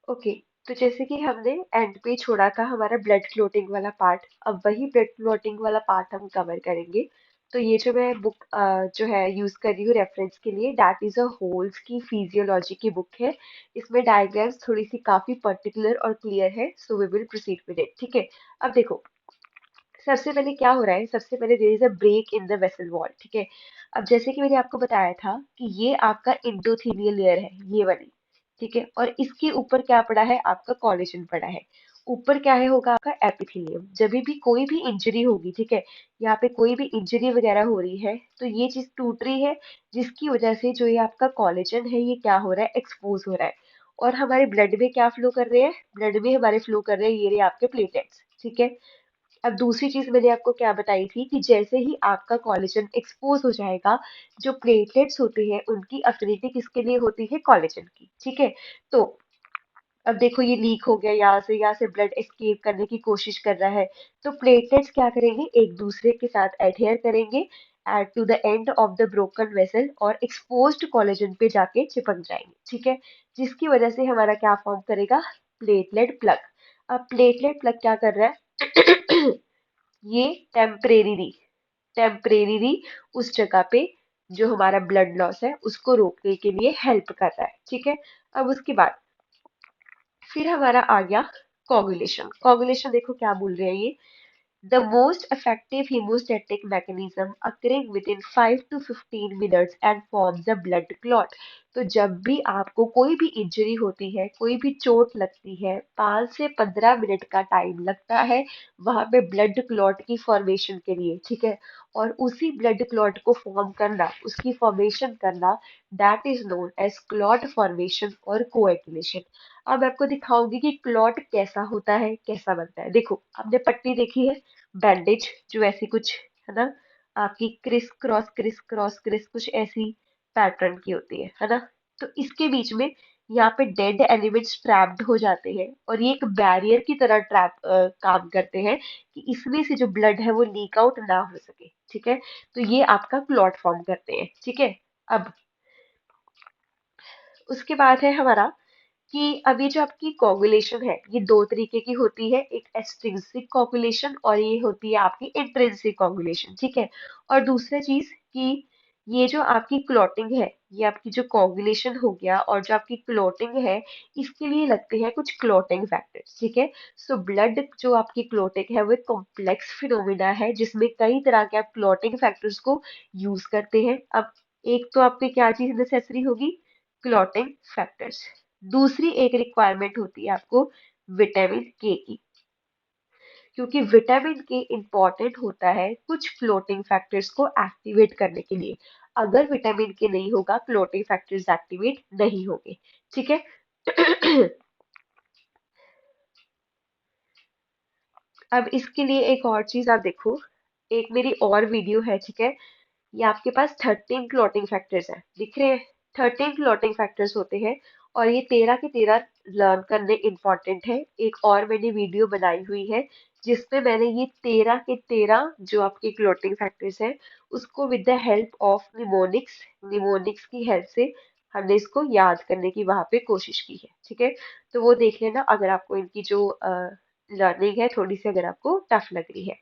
Okay. तो जैसे कि हमने एंड पे छोड़ा था हमारा ब्लड क्लोटिंग वाला पार्ट, अब वही ब्लड क्लोटिंग वाला पार्ट हम कवर करेंगे। तो ये जो मैं बुक जो है यूज कर रही हूँ रेफरेंस के लिए, दैट इज अ होल्स की फिजियोलॉजी की बुक है। इसमें डायग्राम्स थोड़ी सी काफी पर्टिकुलर और क्लियर है, so we will proceed with it. ठीक है। अब देखो, सबसे पहले क्या हो रहा है, सबसे पहले there is a break in the vessel wall. ठीक है। अब जैसे कि मैंने आपको बताया था कि ये आपका इंडोथेलियल लेयर है, ये वाली। ठीक है। और इसके ऊपर क्या पड़ा है, आपका कोलेजन पड़ा है। ऊपर क्या है, होगा आपका एपिथेलियम। जब भी कोई भी इंजरी होगी, ठीक है, यहाँ पे कोई भी इंजरी वगैरह हो रही है, तो ये चीज टूट रही है, जिसकी वजह से जो ये आपका कोलेजन है ये क्या हो रहा है, एक्सपोज हो रहा है। और हमारे ब्लड में क्या फ्लो कर रहे हैं, ब्लड में हमारे फ्लो कर रहे हैं ये रहे आपके प्लेटलेट्स। ठीक है। अब दूसरी चीज मैंने आपको क्या बताई थी कि जैसे ही आपका कोलेजन एक्सपोज हो जाएगा, जो प्लेटलेट्स होते हैं उनकी अफिनिटी किसके लिए होती है, कोलेजन की। ठीक है। तो अब देखो ये लीक हो गया, यहाँ से ब्लड एस्केप करने की कोशिश कर रहा है। तो प्लेटलेट्स क्या करेंगे, एक दूसरे के साथ एडहेयर करेंगे at to the end of the broken vessel, और एक्सपोज्ड कोलेजन पे जाके चिपक जाएंगे। ठीक है। जिसकी वजह से हमारा क्या फॉर्म करेगा, प्लेटलेट प्लग। अब प्लेटलेट प्लग क्या कर रहा है ये टेम्परेरी उस जगह पे जो हमारा ब्लड लॉस है उसको रोकने के लिए हेल्प कर रहा है। ठीक है। अब उसके बाद फिर हमारा आ गया कोगुलेशन। कोगुलेशन देखो क्या बोल रहे हैं ये, the most effective hemostatic mechanism occurring within 5 to 15 minutes and forms a blood clot। तो जब भी आपको कोई भी इंजरी होती है, कोई भी चोट लगती है, 5 से 15 मिनट का टाइम लगता है वहां पे ब्लड क्लॉट की फॉर्मेशन के लिए। ठीक है। और उसी ब्लड क्लॉट को फॉर्म करना, उसकी फॉर्मेशन करना, that is known as clot formation और कोएगुलेशन। अब मैं आपको दिखाऊंगी कि क्लॉट कैसा होता है, कैसा बनता है। देखो, आपने पट्टी देखी है, बैंडेज जो ऐसी कुछ है ना, आपकी क्रिस क्रॉस क्रिस कुछ ऐसी पैटर्न की होती है ना। तो इसके बीच में यहाँ पे डेड एलिमेंट्स ट्रैप्ड हो जाते हैं, और ये एक बैरियर की तरह काम करते हैं कि इसमें से जो ब्लड है वो लीक आउट ना हो सके। ठीक है। तो ये आपका क्लॉट फॉर्म करते हैं। ठीक है। अब उसके बाद है हमारा कि अब ये जो आपकी कोगुलेशन है ये दो तरीके की होती है, एक एक्सट्रिंसिक कोगुलेशन और ये होती है आपकी इंट्रिंसिक कोगुलेशन। ठीक है। और दूसरा चीज कि ये जो आपकी क्लॉटिंग है, ये आपकी जो कोगुलेशन हो गया और जो आपकी क्लॉटिंग है, इसके लिए लगते हैं कुछ क्लॉटिंग फैक्टर्स। ठीक है। सो ब्लड जो आपकी क्लॉटिंग है वो एक कॉम्प्लेक्स फिनोमिना है जिसमें कई तरह के आप क्लॉटिंग फैक्टर्स को यूज करते हैं। अब एक तो आपकी क्या चीज नेसेसरी होगी, क्लॉटिंग फैक्टर्स। दूसरी एक रिक्वायरमेंट होती है आपको विटामिन के की, क्योंकि विटामिन के इंपॉर्टेंट होता है कुछ क्लोटिंग फैक्टर्स को एक्टिवेट करने के लिए। अगर विटामिन के नहीं होगा, क्लोटिंग फैक्टर्स एक्टिवेट नहीं होंगे। ठीक है। अब इसके लिए एक और चीज आप देखो, एक मेरी और वीडियो है। ठीक है। ये आपके पास 13 क्लॉटिंग फैक्टर्स हैं, दिख रहे हैं, 13 क्लॉटिंग फैक्टर्स होते हैं, और ये 13 के 13 लर्न करने इंपॉर्टेंट है। एक और मैंने वीडियो बनाई हुई है जिसमें मैंने ये 13 के 13 जो आपके क्लॉटिंग फैक्टर्स हैं उसको with the help of mnemonics की हेल्प से हमने इसको याद करने की वहां पे कोशिश की है। ठीक है। तो वो देख लेना अगर आपको इनकी जो लर्निंग है थोड़ी सी अगर आपको टफ लग रही है।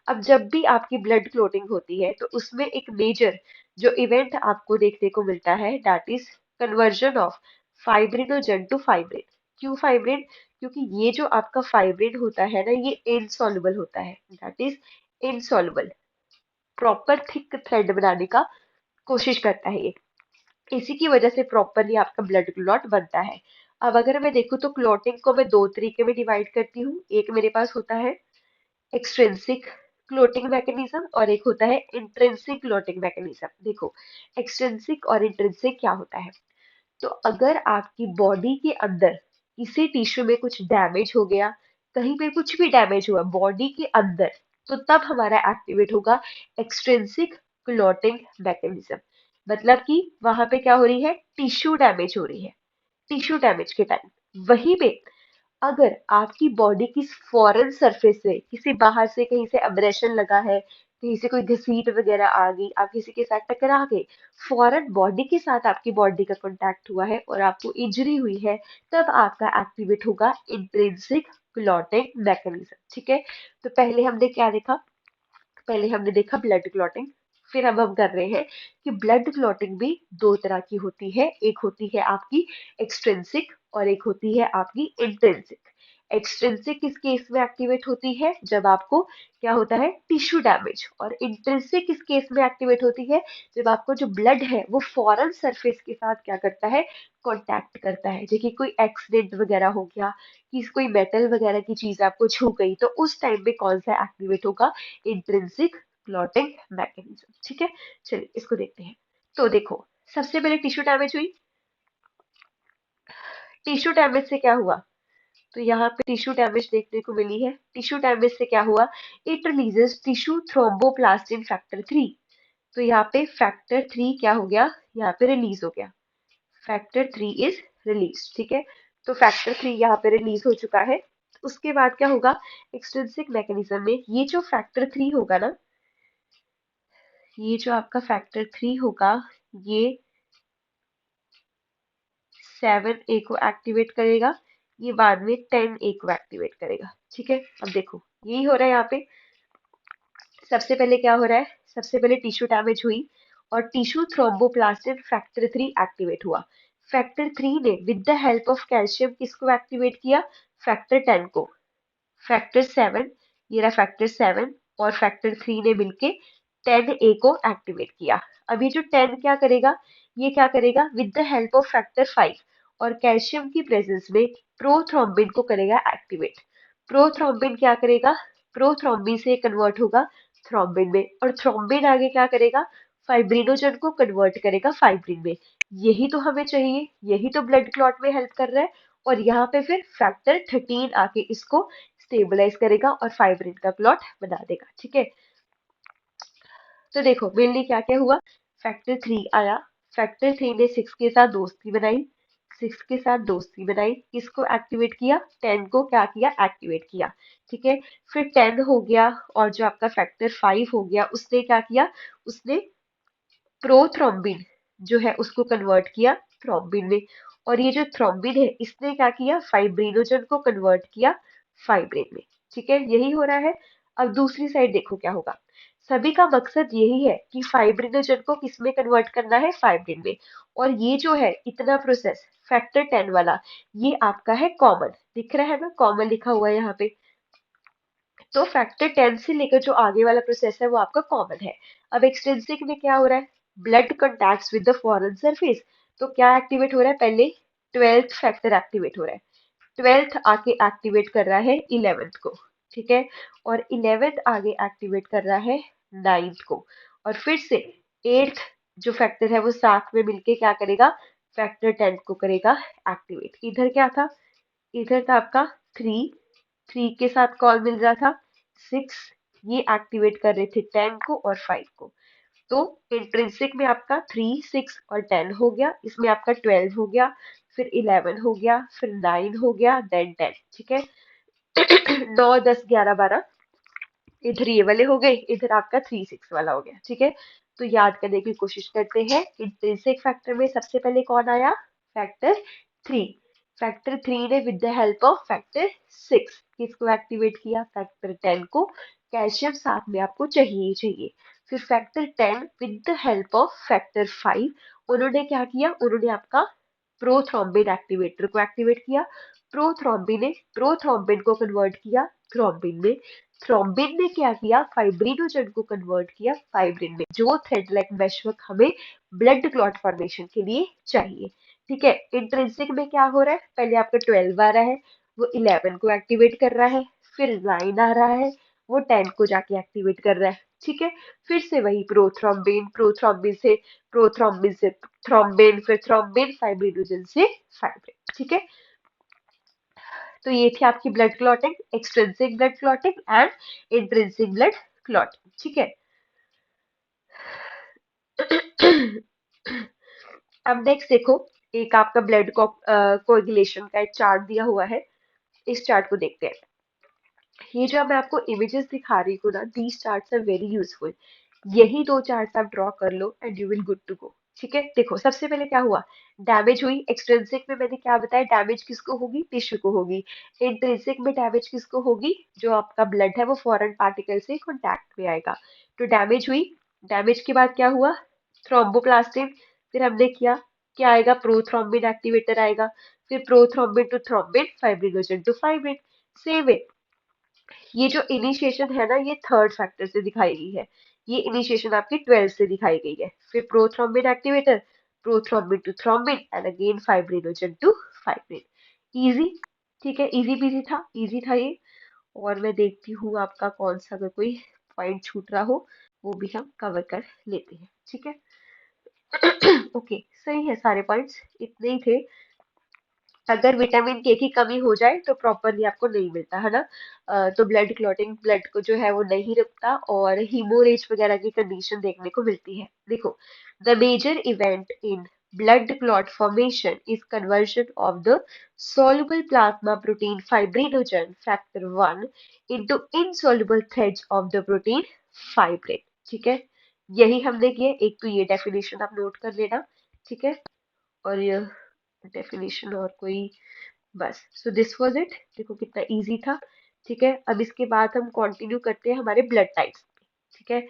अब जब भी आपकी ब्लड क्लोटिंग होती है तो उसमें एक मेजर जो इवेंट आपको देखने को मिलता है, that is conversion of fibrinogen to fibrin. क्यों फाइब्रिन, क्योंकि ये जो आपका फाइब्रिन होता है ना ये इनसॉल्युबल होता है, that is insoluble, proper thick thread बनाने का कोशिश करता है ये। इसी की वजह से प्रॉपरली आपका ब्लड क्लॉट बनता है। अब अगर मैं देखूँ तो क्लॉटिंग को मैं दो तरीके में डिवाइड करती हूँ, एक मेरे पास होता है एक्सट्रिंसिक क्लोटिंग मैकेनिज्म और एक होता है इंट्रिंसिक क्लोटिंग मैकेनिज्म। देखो, एक्सट्रिंसिक और इंट्रिंसिक क्या होता है, तो अगर आपकी बॉडी के अंदर किसी टिश्यू में कुछ डैमेज हो गया, कहीं पे कुछ भी डैमेज हुआ बॉडी के अंदर, तो तब हमारा एक्टिवेट होगा एक्सट्रिंसिक क्लोटिंग मैकेनिज्म। मतलब कि वहां पे क्या हो रही है, टिश्यू डैमेज हो रही है, टिश्यू डैमेज के टाइम। वहीं पे अगर आपकी बॉडी की फॉरेन सरफेस से किसी बाहर से कहीं से अब्रेशन लगा है, कहीं से कोई घसीट वगैरह आ गई, आप किसी के साथ टकरा गए, फौरन बॉडी के साथ आपकी बॉडी का कांटेक्ट हुआ है और आपको इंजरी हुई है, तब आपका एक्टिवेट होगा इंट्रिंसिक क्लॉटिंग मैकेनिज्म। ठीक है, तो पहले हमने क्या देखा? पहले हमने देखा ब्लड क्लॉटिंग। फिर अब हम कर रहे हैं कि ब्लड क्लॉटिंग भी दो तरह की होती है, एक होती है आपकी एक्सट्रिंसिक और एक होती है आपकी इंट्रिंसिक। एक्सट्रिंसिक किस केस में एक्टिवेट होती है? जब आपको क्या होता है, टिश्यू डैमेज। और इंट्रिंसिक किस केस में एक्टिवेट होती है? जब आपको जो ब्लड है वो फॉरेन सरफेस के साथ क्या करता है, कांटेक्ट करता है। देखिए कोई एक्सीडेंट वगैरह हो गया, कि कोई मेटल वगैरह की चीज आपको छू गई, तो उस टाइम पे कौन सा एक्टिवेट होगा? Intrinsic clotting mechanism. ठीक है, चलिए इसको देखते हैं। तो देखो, सबसे पहले टिश्यू डैमेज हुई। टिश्यू डैमेज से क्या हुआ? तो यहाँ पे टिश्यू डैमेज देखने को मिली है। टिश्यू डैमेज से क्या हुआ? It releases tissue thromboplastin factor 3। तो यहाँ पे फैक्टर 3 क्या हो गया? यहाँ पे रिलीज हो गया। Factor 3 is release. ठीक है, तो फैक्टर 3 यहाँ पे रिलीज हो चुका है। उसके बाद क्या होगा? एक्सट्रिंसिक मैकेनिज्म में ये जो फैक्टर 3 होगा ना, ये जो आपका फैक्टर 3 होगा, ये 7A को एक्टिवेट करेगा, ये बाद में 10A को एक्टिवेट करेगा। ठीक है, अब देखो यही हो रहा है यहाँ पे। सबसे पहले क्या हो रहा है? सबसे पहले टिश्यू डैमेज हुई और टिश्यू थ्रोम्बोप्लास्टिन फैक्टर 3 एक्टिवेट हुआ। फैक्टर 3 ने with the help of calcium किसको एक्टिवेट किया? फैक्टर 10 को। फैक्टर 7, ये रहा फैक्टर 7 और फैक्टर 3 ने मिलके 10A को एक्टिवेट किया। अब ये जो 10 क्या करेगा? ये क्या करेगा? With the help of factor 5 और कैल्शियम की प्रेजेंस में प्रोथ्रोम्बिन को करेगा एक्टिवेट। प्रोथ्रोम्बिन क्या करेगा? प्रोथ्रोम्बिन से कन्वर्ट होगा थ्रोम्बिन में, और थ्रोम्बिन आगे क्या करेगा? फाइब्रिनोजन को कन्वर्ट करेगा फाइब्रिन में। यही तो हमें चाहिए, यही तो ब्लड क्लॉट में हेल्प कर रहा है। और यहाँ पे फिर फैक्टर 13 आके इसको स्टेबलाइज करेगा और फाइब्रिन का क्लॉट बना देगा। ठीक है, तो देखो मेनली क्या क्या हुआ? फैक्टर 3 आया, फैक्टर 3 ने 6 के साथ दोस्ती बनाई, 6 के साथ दोस्ती बनाई, किसको एक्टिवेट किया? 10 को क्या किया? एक्टिवेट किया। ठीक है, फिर 10 हो गया और जो आपका फैक्टर 5 हो गया, उसने क्या किया? उसने प्रोथ्रोम्बिन जो है उसको कन्वर्ट किया थ्रोम्बिन में। और ये जो थ्रोम्बिन है इसने क्या किया? फाइब्रिनोजन को कन्वर्ट किया फाइब्रिन में। ठीक है, यही हो रहा है। अब दूसरी साइड देखो क्या होगा। सभी का मकसद यही है कि फाइब्रिनोजन को किसमें कन्वर्ट करना है? फाइब्रिन में। और ये जो है इतना प्रोसेस फैक्टर 10 वाला, ये आपका है कॉमन। दिख रहा है ना, कॉमन लिखा हुआ है यहाँ पे। तो फैक्टर 10 से लेकर जो आगे वाला प्रोसेस है वो आपका कॉमन है। अब एक्सट्रिंसिक में क्या हो रहा है? Blood contacts with the foreign surface. तो क्या एक्टिवेट हो रहा है? पहले 12th फैक्टर एक्टिवेट हो रहा है। 12th आके एक्टिवेट कर रहा है 11th को। ठीक है, और 11th आगे एक्टिवेट कर रहा है 9th को। और फिर से 8th जो फैक्टर है वो साथ में मिलके क्या करेगा? फैक्टर 10 को करेगा एक्टिवेट। इधर क्या था? इधर था आपका 3, 3 के साथ कॉल मिल रहा था 6, ये एक्टिवेट कर रहे थे 10 को और 5 को। तो इंट्रिंसिक में आपका 3, 6 और 10 हो गया, इसमें आपका 12 हो गया, फिर 11 हो गया, फिर 9 हो गया, देन 10। ठीक है, 9, 10, 11, 12 इधर ये वाले हो गए, इधर आपका 3, 6 वाला हो गया। ठीक है, तो याद करने की कोशिश करते हैं। इंट्रिंसिक फैक्टर में सबसे पहले कौन आया? फैक्टर 3। फैक्टर 3 ने with the help of factor 6 किसको एक्टिवेट किया? फैक्टर 10 को। कैल्शियम साथ में आपको चाहिए ही चाहिए। फिर factor 10 with the help of factor 5, उन्होंने क्या किया? उन्होंने आपका प्रोथ्रोम्बिन एक्टिवेटर को एक्टिवेट किया। प्रोथ्रोम्बिन ने प्रोथ्रोम्बिन को कन्वर्ट किया थ्रोम्बिन में। थ्रोम्बिन ने क्या किया? फाइब्रिनोजन को कन्वर्ट किया फाइब्रिन में, जो थ्रेड लाइक मेशवर्क हमें ब्लड क्लॉट फॉर्मेशन के लिए चाहिए। ठीक है, इंट्रिंसिक में क्या हो रहा है? पहले आपका 12 आ रहा है, वो 11 को एक्टिवेट कर रहा है, फिर 9 आ रहा है, वो 10 को जाके एक्टिवेट कर रहा है। ठीक है, फिर से वही प्रोथ्रोम्बिन, प्रोथ्रोम्बिन से थ्रोम्बिन, फिर थ्रोम्बिन फाइब्रिनोजन से फाइब्रिन। ठीक है, तो ये थी आपकी blood clotting, extrinsic blood clotting and intrinsic blood clotting. ठीक है, अब नेक्स्ट देखो, एक आपका ब्लड कोगुलेशन का एक चार्ट दिया हुआ है, इस चार्ट को देखते हैं। ये जो मैं आपको इमेजेस दिखा रही हूँ ना, these charts are very useful. यही दो चार्ट्स आप ड्रॉ कर लो and you will good to go. ठीक है, देखो सबसे पहले क्या हुआ, डैमेज हुई। एक्सट्रिंसिक में मैंने क्या बताया, डैमेज किसको होगी, टिश्यू को होगी। इंट्रिंसिक में डैमेज किसको होगी, जो आपका ब्लड है वो फॉरेन पार्टिकल से कांटेक्ट में आएगा। तो डैमेज हुई। डैमेज के बाद क्या हुआ, थ्रोम्बोप्लास्टिन। फिर हमने किया, क्या आएगा, प्रोथ्रोम्बिन एक्टिवेटर आएगा। फिर prothrombin to thrombin, fibrinogen to fibrin. Same way, ये जो इनिशिएशन है ना, ये थर्ड फैक्टर से दिखाई गई है। ये इनिशिएशन आपकी 12 से दिखाई गई है। फिर prothrombin activator, prothrombin to thrombin and again fibrinogen to fibrin. Easy. ठीक है, इजी पीजी था, इजी था ये। और मैं देखती हूँ आपका कौन सा अगर कोई पॉइंट छूट रहा हो, वो भी हम कवर कर लेते हैं। ठीक है। ओके, सही है, सारे पॉइंट्स इतने ही थे। अगर विटामिन के की कमी हो जाए तो प्रॉपरली आपको नहीं मिलता है ना। तो ब्लड क्लॉटिंग, ब्लड को जो है वो नहीं रुकता और हीमोरेज वगैरह की कंडीशन देखने को मिलती है। देखो, the major event in blood clot formation is conversion of the soluble plasma protein fibrinogen factor 1 into insoluble threads of the protein fibrin। ठीक है, यही हमने किया। एक तो ये डेफिनेशन आप नोट कर लेना। ठीक है, और ये डेफिनेशन और कोई, बस। So this was it. देखो कितना इजी था। ठीक है, अब इसके बाद हम कंटिन्यू करते हैं हमारे ब्लड टाइप्स। ठीक है,